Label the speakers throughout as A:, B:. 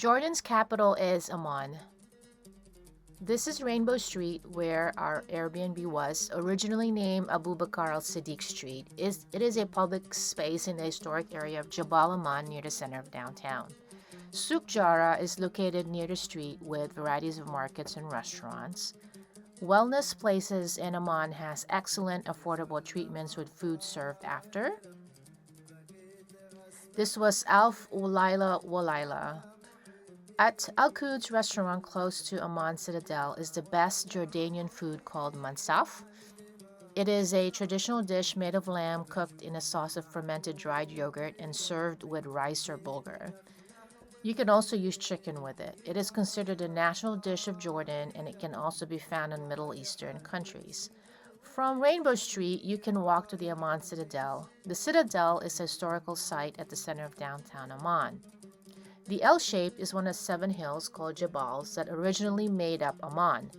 A: Jordan's capital is Amman. This is Rainbow Street, where our Airbnb was, originally named Abu Bakr al-Siddiq Street. It is a public space in the historic area of Jabal Amman near the center of downtown. Souk Jarrah is located near the street with varieties of markets and restaurants. Wellness Places in Amman has excellent affordable treatments with food served after. This was Alf Walaila Walaila. At Al Quds restaurant close to Amman Citadel is the best Jordanian food called mansaf. It is a traditional dish made of lamb cooked in a sauce of fermented dried yogurt and served with rice or bulgur. You can also use chicken with it. It is considered a national dish of Jordan, and it can also be found in Middle Eastern countries. From Rainbow Street, you can walk to the Amman Citadel. The Citadel is a historical site at the center of downtown Amman. The L shape is one of 7 hills called Jabals that originally made up Amman.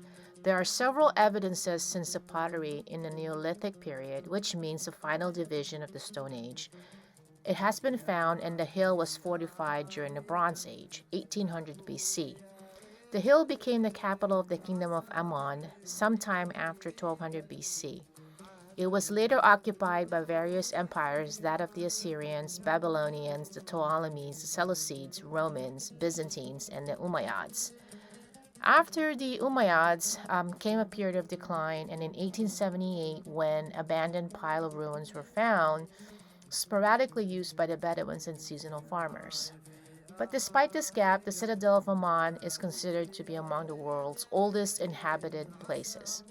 A: There are several evidences since the pottery in the Neolithic period, which means the final division of the Stone Age. It has been found, and the hill was fortified during the Bronze Age, 1800 BC. The hill became the capital of the Kingdom of Amman sometime after 1200 BC. It was later occupied by various empires, that of the Assyrians, Babylonians, the Ptolemies, the Seleucids, Romans, Byzantines, and the Umayyads. After the Umayyads came a period of decline, and in 1878, when abandoned pile of ruins were found, sporadically used by the Bedouins and seasonal farmers. But despite this gap, the Citadel of Amman is considered to be among the world's oldest inhabited places.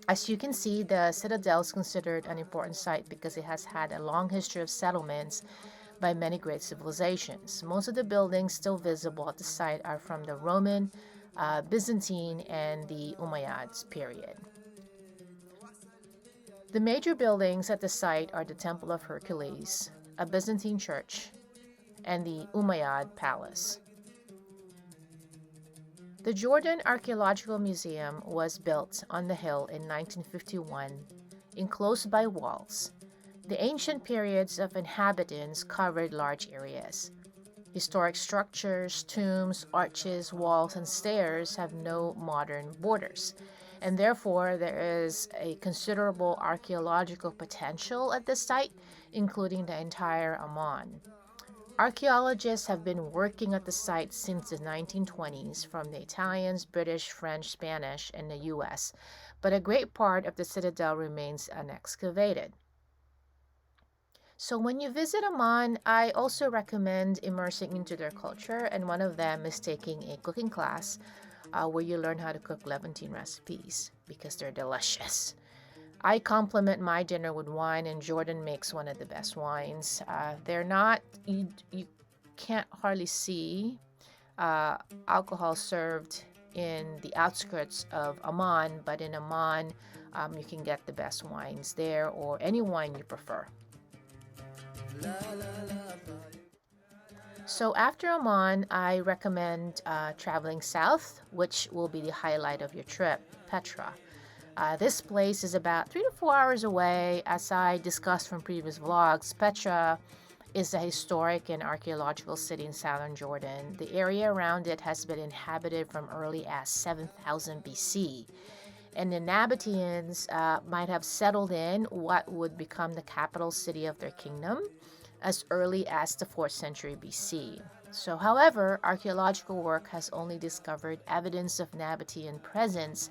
A: As you can see, the Citadel is considered an important site because it has had a long history of settlements by many great civilizations. Most of the buildings still visible at the site are from the Roman, Byzantine, and the Umayyads period. The major buildings at the site are the Temple of Hercules, a Byzantine church, and the Umayyad Palace. The Jordan Archaeological Museum was built on the hill in 1951, enclosed by walls. The ancient periods of inhabitants covered large areas. Historic structures, tombs, arches, walls, and stairs have no modern borders, and therefore there is a considerable archaeological potential at this site, including the entire Amman. Archaeologists have been working at the site since the 1920s from the Italians, British, French, Spanish, and the US, but a great part of the citadel remains unexcavated. So when you visit Amman, I also recommend immersing into their culture, and one of them is taking a cooking class where you learn how to cook Levantine recipes because they're delicious. I complement my dinner with wine, and Jordan makes one of the best wines. They're not, you can't hardly see alcohol served in the outskirts of Amman, but in Amman, you can get the best wines there, or any wine you prefer. So after Amman, I recommend traveling south, which will be the highlight of your trip, Petra. This place is about 3 to 4 hours away. As I discussed from previous vlogs, Petra is a historic and archaeological city in southern Jordan. The area around it has been inhabited from early as 7000 BC. And the Nabateans might have settled in what would become the capital city of their kingdom as early as the 4th century BC. So, however, archaeological work has only discovered evidence of Nabatean presence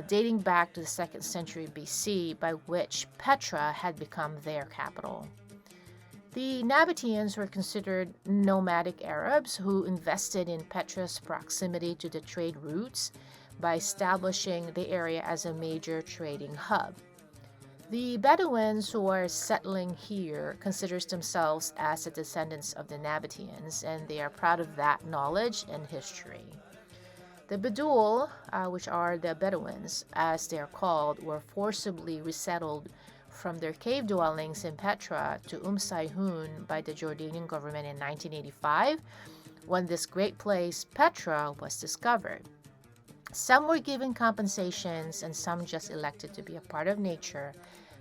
A: dating back to the 2nd century BC, by which Petra had become their capital. The Nabateans were considered nomadic Arabs who invested in Petra's proximity to the trade routes by establishing the area as a major trading hub. The Bedouins who are settling here considers themselves as the descendants of the Nabateans, and they are proud of that knowledge and history. The Bedouil, which are the Bedouins, as they are called, were forcibly resettled from their cave dwellings in Petra to Sayhun by the Jordanian government in 1985, when this great place, Petra, was discovered. Some were given compensations, and some just elected to be a part of nature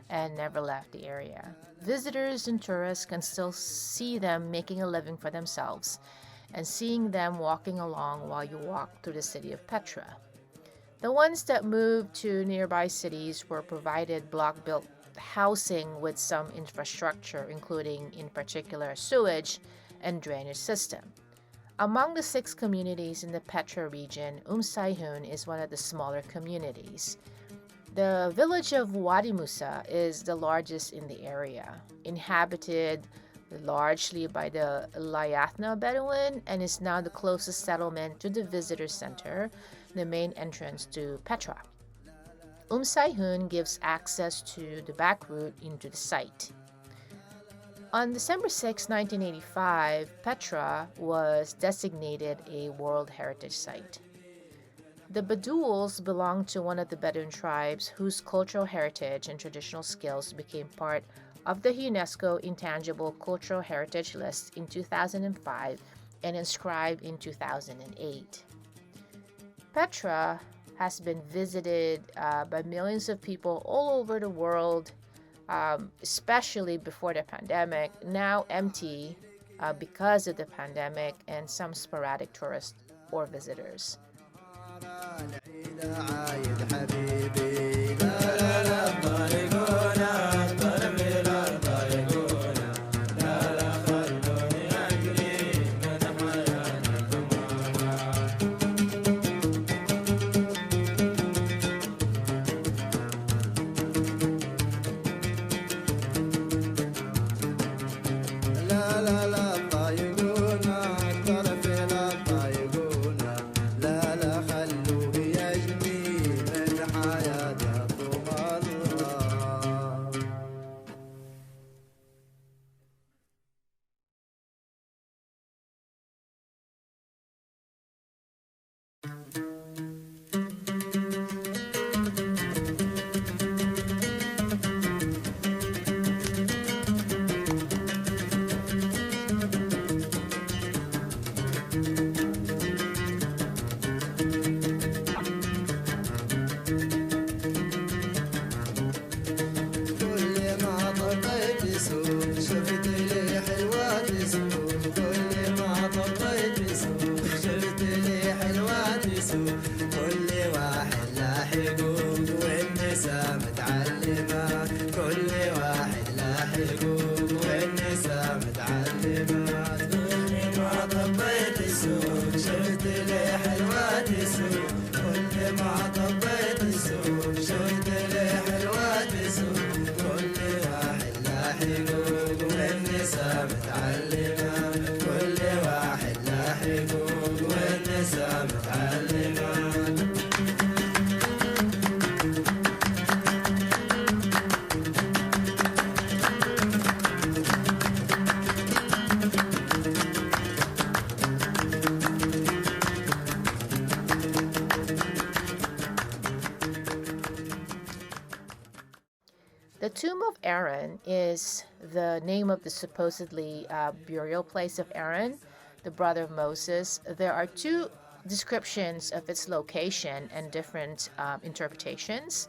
A: and never left the area. Visitors and tourists can still see them making a living for themselves, and seeing them walking along while you walk through the city of Petra. The ones that moved to nearby cities were provided block-built housing with some infrastructure, including in particular sewage and drainage system. Among the 6 communities in the Petra region, Sayhun is one of the smaller communities. The village of Wadi Musa is the largest in the area, inhabited largely by the Layathna Bedouin, and is now the closest settlement to the visitor center, the main entrance to Petra. Sayhun gives access to the back route into the site. On December 6, 1985, Petra was designated a World Heritage Site. The Baduls belonged to one of the Bedouin tribes whose cultural heritage and traditional skills became part of the UNESCO Intangible Cultural Heritage List in 2005 and inscribed in 2008. Petra has been visited by millions of people all over the world, especially before the pandemic, now empty because of the pandemic and some sporadic tourists or visitors. The tomb of Aaron is the name of the supposedly burial place of Aaron, the brother of Moses. There are 2 descriptions of its location and different interpretations.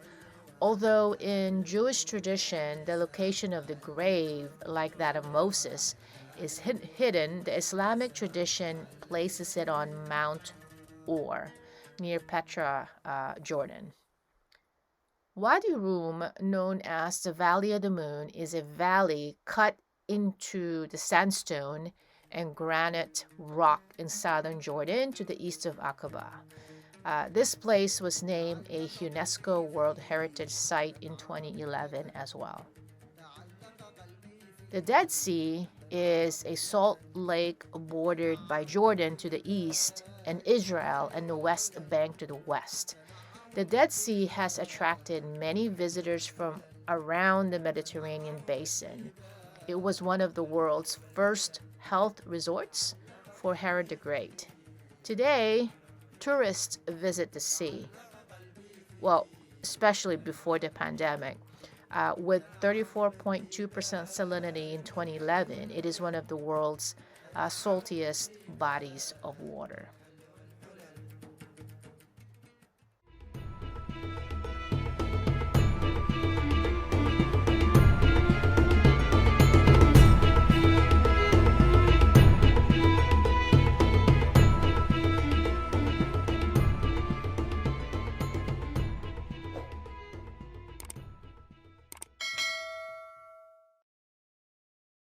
A: Although in Jewish tradition, the location of the grave, like that of Moses, is hidden, the Islamic tradition places it on Mount Or, near Petra, Jordan. Wadi Rum, known as the Valley of the Moon, is a valley cut into the sandstone and granite rock in southern Jordan to the east of Aqaba. This place was named a UNESCO World Heritage Site in 2011 as well. The Dead Sea is a salt lake bordered by Jordan to the east and Israel and the West Bank to the west. The Dead Sea has attracted many visitors from around the Mediterranean basin. It was one of the world's first health resorts for Herod the Great. Today, tourists visit the sea. Well, especially before the pandemic. With 34.2% salinity in 2011, it is one of the world's saltiest bodies of water.